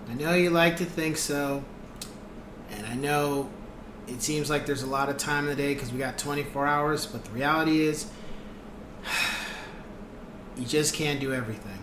I know you like to think so, and I know it seems like there's a lot of time in the day because we got 24 hours, but the reality is you just can't do everything.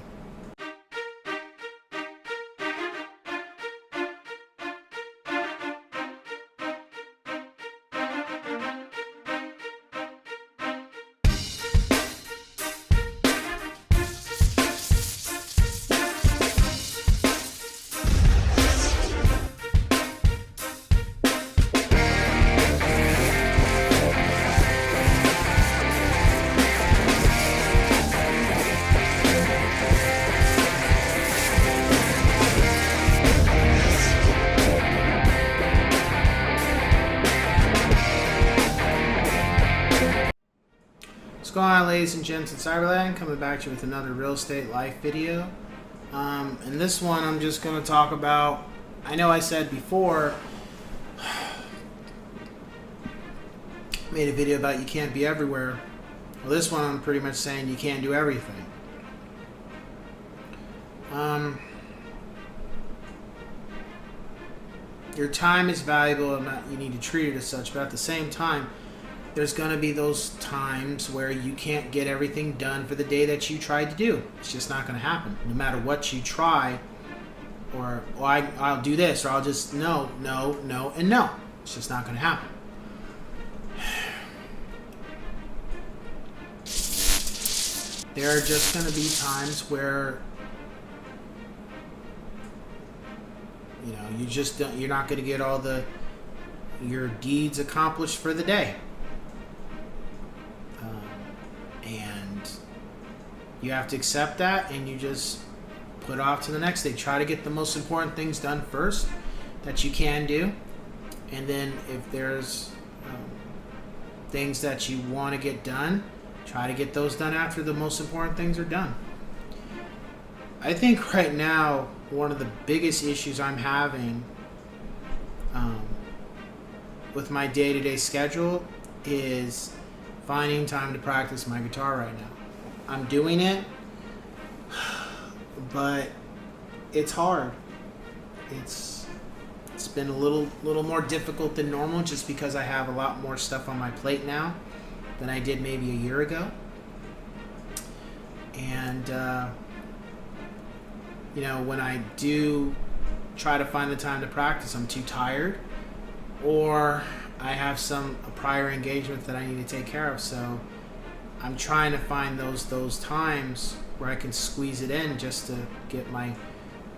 What's going on, ladies and gents in Cyberland? Coming back to you with another real estate life video. In this one, I'm just going to talk about, I know I said before, made a video about you can't be everywhere. Well, this one I'm pretty much saying you can't do everything. Your time is valuable and you need to treat it as such, but at the same time, there's going to be those times where you can't get everything done for the day that you tried to do. It's just not going to happen. No matter what you try, or I'll do this, or I'll just no, and no. It's just not going to happen. There are just going to be times where you're not going to get all your deeds accomplished for the day. And you have to accept that, and you just put off to the next day. Try to get the most important things done first that you can do, and then if there's things that you want to get done, try to get those done after the most important things are done. I think right now one of the biggest issues I'm having with my day-to-day schedule is finding time to practice my guitar right now. I'm doing it, but it's hard. It's been a little more difficult than normal just because I have a lot more stuff on my plate now than I did maybe a year ago. And when I do try to find the time to practice, I'm too tired, or I have a prior engagement that I need to take care of. So I'm trying to find those times where I can squeeze it in just to get my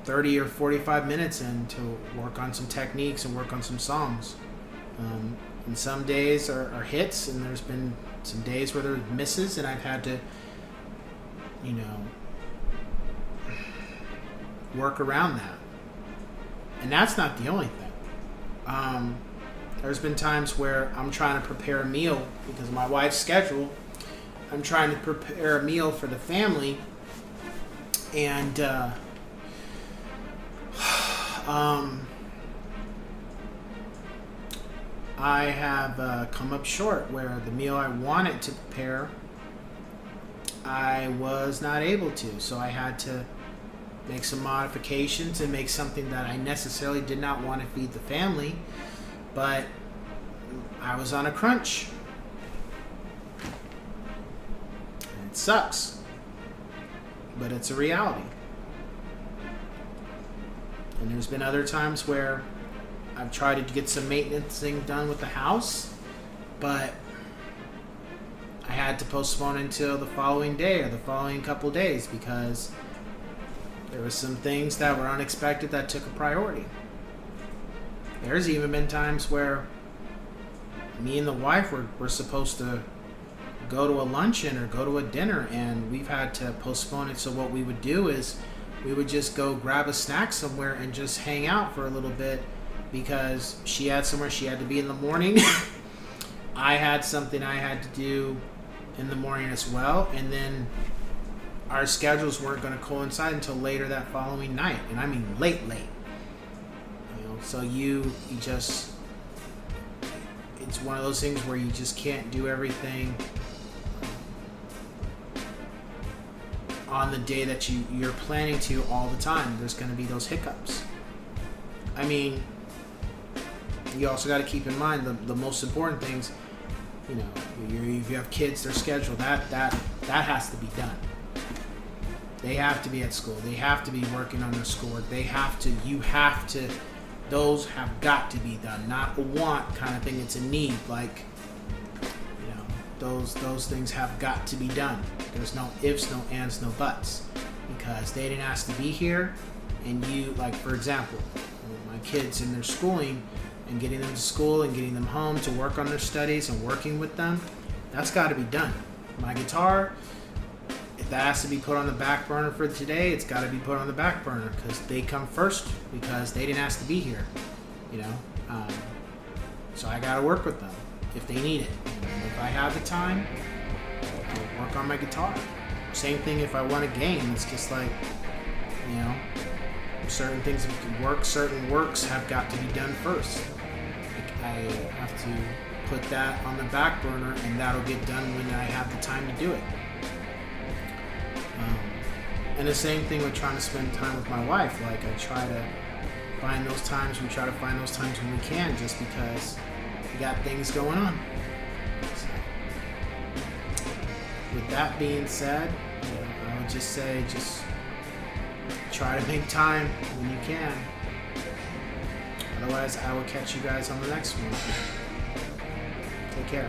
30 or 45 minutes in to work on some techniques and work on some songs. And some days are hits, and there's been some days where there's misses, and I've had to work around that. And that's not the only thing. There's been times where I'm trying to prepare a meal because of my wife's schedule. I'm trying to prepare a meal for the family, and I have come up short where the meal I wanted to prepare, I was not able to. So I had to make some modifications and make something that I necessarily did not want to feed the family, but I was on a crunch. And it sucks, but it's a reality. And there's been other times where I've tried to get some maintenance thing done with the house, but I had to postpone until the following day or the following couple days because there were some things that were unexpected that took a priority. There's even been times where me and the wife were supposed to go to a luncheon or go to a dinner, and we've had to postpone it. So what we would do is we would just go grab a snack somewhere and just hang out for a little bit because she had somewhere she had to be in the morning. I had something I had to do in the morning as well, and then our schedules weren't going to coincide until later that following night, and I mean late. So you just, it's one of those things where you just can't do everything on the day that you're planning to all the time. There's going to be those hiccups. I mean, you also got to keep in mind the most important things. You know, if you have kids, their schedule that has to be done. They have to be at school. They have to be working on their schoolwork. They have to. You have to. Those have got to be done. Not a want kind of thing. It's a need. Like, you know, those things have got to be done. There's no ifs, no ands, no buts, because they didn't ask to be here. And you, like, for example, my kids in their schooling and getting them to school and getting them home to work on their studies and working with them, that's got to be done. My guitar, if that has to be put on the back burner for today, it's got to be put on the back burner because they come first, because they didn't ask to be here, you know. So I got to work with them if they need it. And if I have the time, I'll work on my guitar. Same thing if I want a game. It's just like, you know, certain things that can work, certain works have got to be done first. I have to put that on the back burner, and that'll get done when I have the time to do it. And the same thing with trying to spend time with my wife. Like, I try to find those times. We try to find those times when we can, just because we got things going on. So, with that being said, I would just say, just try to make time when you can. Otherwise, I will catch you guys on the next one. Take care.